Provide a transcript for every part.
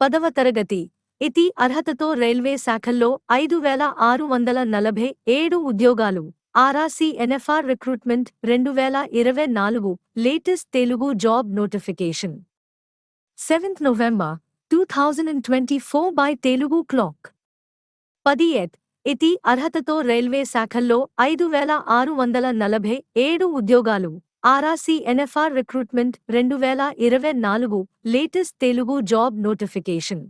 10వ తరగతి ఇతి అర్హతతో రైల్వే శాఖల్లో 5647 ఉద్యోగాలు. RRC NFR recruitment 2024 latest Telugu job notification 7th November 2024 by Telugu Clock. 10th ఇతి అర్హతతో రైల్వే శాఖల్లో 5647 ఉద్యోగాలు. RRC NFR recruitment 2024 latest Telugu job notification.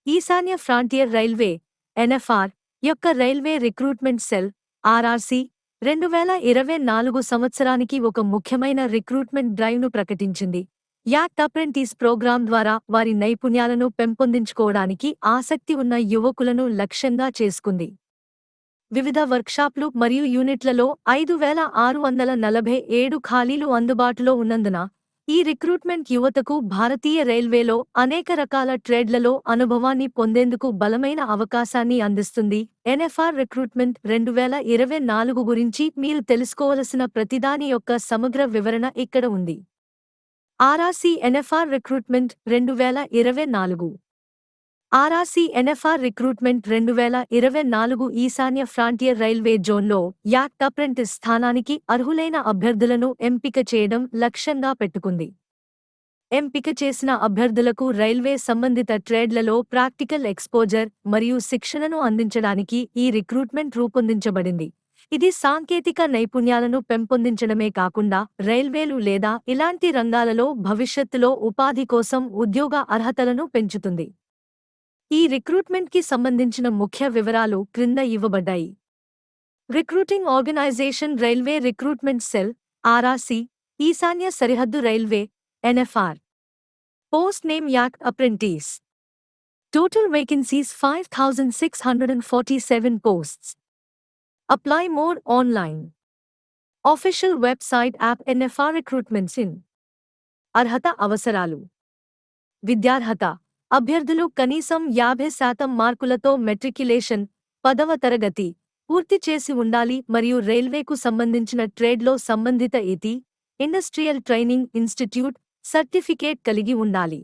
ఈశాన్య ఫ్రాంటియర్ రైల్వే ఎన్ఎఫ్ఆర్ యొక్క రైల్వే రిక్రూట్మెంట్ సెల్ ఆర్ఆర్సీ 2024 సంవత్సరానికి ఒక ముఖ్యమైన రిక్రూట్మెంట్ డ్రైవ్ను ప్రకటించింది. యాక్ట్ అప్రెంటిస్ ప్రోగ్రాం ద్వారా వారి నైపుణ్యాలను పెంపొందించుకోవడానికి ఆసక్తి ఉన్న యువకులను లక్ష్యంగా చేసుకుంది. వివిధ వర్క్షాప్లు మరియు యూనిట్లలో 5647 ఖాళీలు అందుబాటులో ఉన్నందున ఈ రిక్రూట్మెంట్ యువతకు భారతీయ రైల్వేలో అనేక రకాల ట్రేడ్లలో అనుభవాన్ని పొందేందుకు బలమైన అవకాశాన్ని అందిస్తుంది. ఎన్ఎఫ్ఆర్ రిక్రూట్మెంట్ 2024 గురించి మీరు తెలుసుకోవలసిన ప్రతిదాని యొక్క సమగ్ర వివరణ ఇక్కడ ఉంది. RRC NFR recruitment 2024. RRC NFR recruitment 2024 ఈశాన్య ఫ్రాంటియర్ రైల్వే జోన్లో యాక్ట్ అప్రెంటిస్ స్థానానికి అర్హులైన అభ్యర్థులను ఎంపిక చేయడం లక్ష్యంగా పెట్టుకుంది. ఎంపిక చేసిన అభ్యర్థులకు రైల్వే సంబంధిత ట్రేడ్లలో ప్రాక్టికల్ ఎక్స్పోజర్ మరియు శిక్షణను అందించడానికి ఈ రిక్రూట్మెంట్ రూపొందించబడింది. ఇది సాంకేతిక నైపుణ్యాలను పెంపొందించడమే కాకుండా రైల్వేలు లేదా ఇలాంటి రంగాలలో భవిష్యత్తులో ఉపాధి కోసం ఉద్యోగ అర్హతలను పెంచుతుంది. ఈ రిక్రూట్మెంట్కి సంబంధించిన ముఖ్య వివరాలు క్రింద ఇవ్వబడ్డాయి. Recruiting organization railway recruitment cell RRC ఈశాన్య సరిహద్దు railway NFR. Post name act apprentice. Total vacancies 5647 posts. Apply mode online. Official website app NFR recruitments in. అర్హత అవసరాలు. విద్యార్హత అభ్యర్థులు కనీసం 50% మార్కులతో మెట్రిక్యులేషన్ 10వ తరగతి పూర్తి చేసి ఉండాలి మరియు రైల్వేకు సంబంధించిన ట్రేడ్లో సంబంధిత ఇతి ఇండస్ట్రియల్ ట్రైనింగ్ ఇన్స్టిట్యూట్ సర్టిఫికేట్ కలిగి ఉండాలి.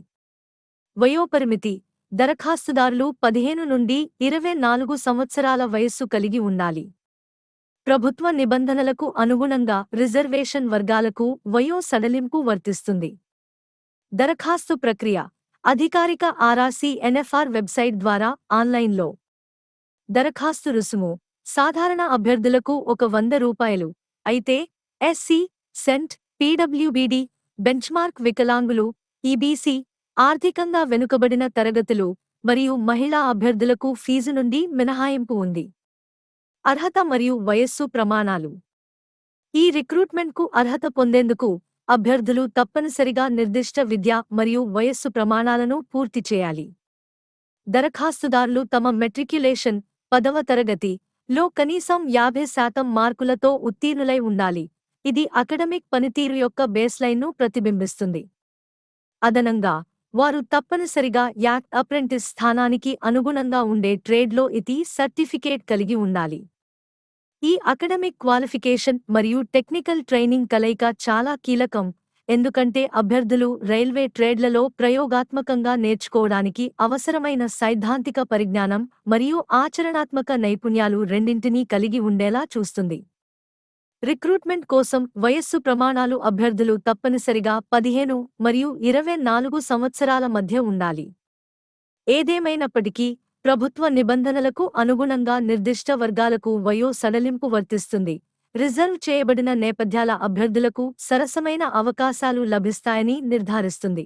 వయోపరిమితి దరఖాస్తుదారులు 15 నుండి 24 సంవత్సరాల వయస్సు కలిగి ఉండాలి. ప్రభుత్వ నిబంధనలకు అనుగుణంగా రిజర్వేషన్ వర్గాలకు వయో సడలింపు వర్తిస్తుంది. దరఖాస్తు ప్రక్రియ అధికారిక ఆర్ఆర్సీ ఎన్ఎఫ్ఆర్ వెబ్సైట్ ద్వారా ఆన్లైన్లో. దరఖాస్తు రుసుము సాధారణ అభ్యర్థులకు ₹100 అయితే ఎస్సీ, సెంట్, పీడబ్ల్యూబీడీ, బెంచ్మార్క్ వికలాంగులు, ఈబీసీ, ఆర్థికంగా వెనుకబడిన తరగతులు మరియు మహిళా అభ్యర్థులకు ఫీజు నుండి మినహాయింపు ఉంది. అర్హత మరియు వయస్సు ప్రమాణాలు. ఈ రిక్రూట్మెంట్కు అర్హత పొందేందుకు అభ్యర్థులు తప్పనిసరిగా నిర్దిష్ట విద్య మరియు వయస్సు ప్రమాణాలను పూర్తి చేయాలి. దరఖాస్తుదారులు తమ మెట్రిక్యులేషన్ 10వ తరగతి లో కనీసం 50% మార్కులతో ఉత్తీర్ణులై ఉండాలి. ఇది అకడమిక్ పనితీరు యొక్క బేస్లైన్ను ప్రతిబింబిస్తుంది. అదనంగా వారు తప్పనిసరిగా యాక్ట్ అప్రెంటిస్ స్థానానికి అనుగుణంగా ఉండే ట్రేడ్లో ఇతి సర్టిఫికేట్ కలిగి ఉండాలి. ఈ అకడమిక్ క్వాలిఫికేషన్ మరియు టెక్నికల్ ట్రైనింగ్ కలయిక చాలా కీలకం, ఎందుకంటే అభ్యర్థులు రైల్వే ట్రేడ్లలో ప్రయోగాత్మకంగా నేర్చుకోవడానికి అవసరమైన సైద్ధాంతిక పరిజ్ఞానం మరియు ఆచరణాత్మక నైపుణ్యాలు రెండింటినీ కలిగి ఉండేలా చూస్తుంది. రిక్రూట్మెంట్ కోసం వయస్సు ప్రమాణాలు అభ్యర్థులు తప్పనిసరిగా 15 మరియు 24 సంవత్సరాల మధ్య ఉండాలి. ఏదేమైనప్పటికీ ప్రభుత్వ నిబంధనలకు అనుగుణంగా నిర్దిష్ట వర్గాలకు వయో సడలింపు వర్తిస్తుంది. రిజర్వ్ చేయబడిన నేపథ్యాల అభ్యర్థులకు సరసమైన అవకాశాలు లభిస్తాయని నిర్ధారిస్తుంది.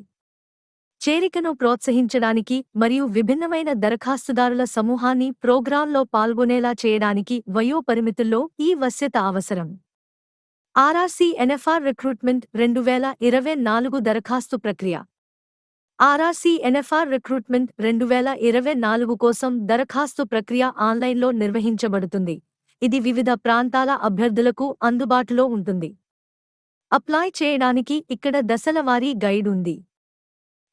చేరికను ప్రోత్సహించడానికి మరియు విభిన్నమైన దరఖాస్తుదారుల సమూహాన్ని ప్రోగ్రాంలో పాల్గొనేలా చేయడానికి వయో పరిమితుల్లో ఈ వశ్యత అవసరం. ఆర్ఆర్సీ ఎన్ఎఫ్ఆర్ రిక్రూట్మెంట్ 2024 దరఖాస్తు ప్రక్రియ. ఆర్ఆర్సీ ఎన్ఎఫ్ఆర్ రిక్రూట్మెంట్ 2024 కోసం దరఖాస్తు ప్రక్రియ ఆన్లైన్లో నిర్వహించబడుతుంది. ఇది వివిధ ప్రాంతాల అభ్యర్థులకు అందుబాటులో ఉంటుంది. అప్లై చేయడానికి ఇక్కడ దశలవారీ గైడ్ ఉంది.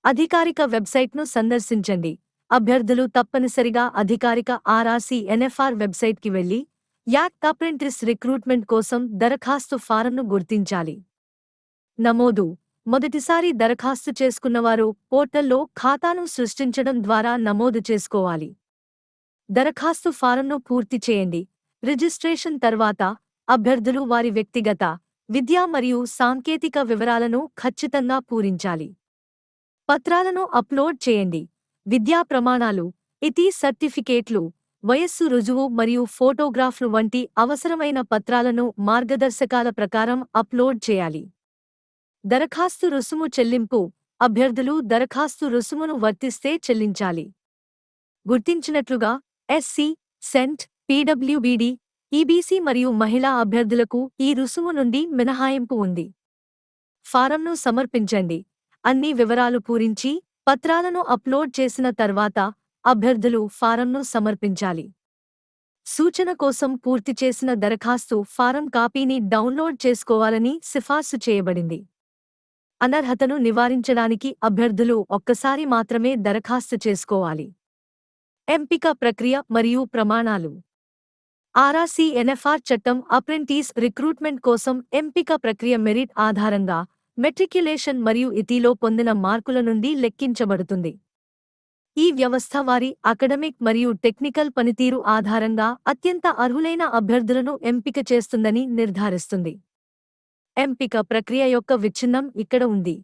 అధికారిక వెబ్సైట్ను సందర్శించండి. అభ్యర్థులు తప్పనిసరిగా అధికారిక ఆర్ఆర్సీ ఎన్ఎఫ్ఆర్ వెబ్సైట్కి వెళ్లి యాక్ట్ అప్రెంటిస్ రిక్రూట్మెంట్ కోసం దరఖాస్తు ఫారంను గుర్తించాలి. నమోదు మొదటిసారి దరఖాస్తు చేసుకున్నవారు పోర్టల్లో ఖాతాను సృష్టించడం ద్వారా నమోదు చేసుకోవాలి. దరఖాస్తు ఫారంను పూర్తి చేయండి. రిజిస్ట్రేషన్ తర్వాత అభ్యర్థులు వారి వ్యక్తిగత, విద్యా మరియు సాంకేతిక వివరాలను ఖచ్చితంగా పూరించాలి. పత్రాలను అప్లోడ్ చేయండి. విద్యా ప్రమాణాలు, ఇతీ సర్టిఫికేట్లు, వయస్సు రుజువు మరియు ఫోటోగ్రాఫ్లు వంటి అవసరమైన పత్రాలను మార్గదర్శకాల ప్రకారం అప్లోడ్ చేయాలి. దరఖాస్తు రుసుము చెల్లింపు, అభ్యర్థులు దరఖాస్తు రుసుమును వర్తిస్తే చెల్లించాలి. గుర్తించినట్లుగా ఎస్సీ, సెంట్, పీడబ్ల్యూబీడీ, ఈబీసీ మరియు మహిళా అభ్యర్థులకు ఈ రుసుము నుండి మినహాయింపు ఉంది. ఫారంను సమర్పించండి. అన్ని వివరాలు పూరించి పత్రాలను అప్లోడ్ చేసిన తర్వాత అభ్యర్థులు ఫారంను సమర్పించాలి. సూచన కోసం పూర్తి చేసిన దరఖాస్తు ఫారం కాపీని డౌన్లోడ్ చేసుకోవాలని సిఫార్సు చేయబడింది. అనర్హతను నివారించడానికి అభ్యర్థులు ఒక్కసారి మాత్రమే దరఖాస్తు చేసుకోవాలి. ఎంపిక ప్రక్రియ మరియు ప్రమాణాలు. ఆర్ఆర్సీ-ఎన్ఎఫ్ఆర్ చట్టం అప్రెంటిస్ రిక్రూట్మెంట్ కోసం ఎంపిక ప్రక్రియ మెరిట్ ఆధారంగా మెట్రిక్యులేషన్ మరియు ఇతీలో పొందిన మార్కుల నుండి లెక్కించబడుతుంది. ఈ వ్యవస్థ వారి అకడమిక్ మరియు టెక్నికల్ పనితీరు ఆధారంగా అత్యంత అర్హులైన అభ్యర్థులను ఎంపిక చేస్తుందని నిర్ధారిస్తుంది. ఎంపిక ప్రక్రియ యొక్క విచ్ఛిన్నం ఇక్కడ ఉంది.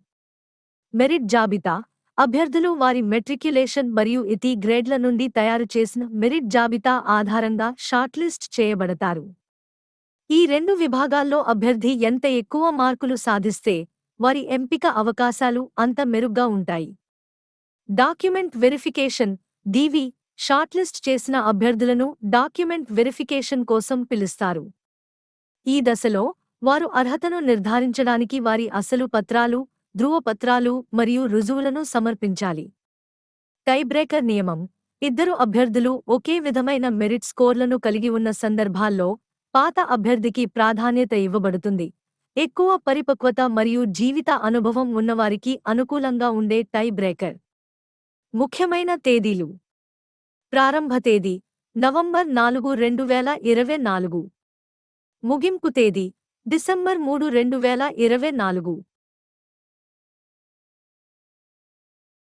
మెరిట్ జాబితా. అభ్యర్థులు వారి మెట్రిక్యులేషన్ మరియు ఇతీ గ్రేడ్ల నుండి తయారు చేసిన మెరిట్ జాబితా ఆధారంగా షార్ట్లిస్ట్ చేయబడతారు. ఈ రెండు విభాగాల్లో అభ్యర్థి ఎంత ఎక్కువ మార్కులు సాధిస్తే వారి ఎంపిక అవకాశాలు అంత మెరుగ్గా ఉంటాయి. Document verification (DV). షార్ట్లిస్ట్ చేసిన అభ్యర్థులను డాక్యుమెంట్ వెరిఫికేషన్ కోసం పిలుస్తారు. ఈ దశలో వారు అర్హతను నిర్ధారించడానికి వారి అసలు పత్రాలు, ధృవపత్రాలు మరియు రుజువులను సమర్పించాలి. టైబ్రేకర్ నియమం. ఇద్దరు అభ్యర్థులు ఒకే విధమైన మెరిట్ స్కోర్లను కలిగి ఉన్న సందర్భాల్లో పాత అభ్యర్థికి ప్రాధాన్యత ఇవ్వబడుతుంది. ఎక్కువ పరిపక్వత మరియు జీవిత అనుభవం ఉన్నవారికి అనుకూలంగా ఉండే టై బ్రేకర్. ముఖ్యమైన తేదీలు. ప్రారంభ తేదీ నవంబర్ 4, 2024. ముగింపు తేదీ డిసెంబర్ 3, 2024.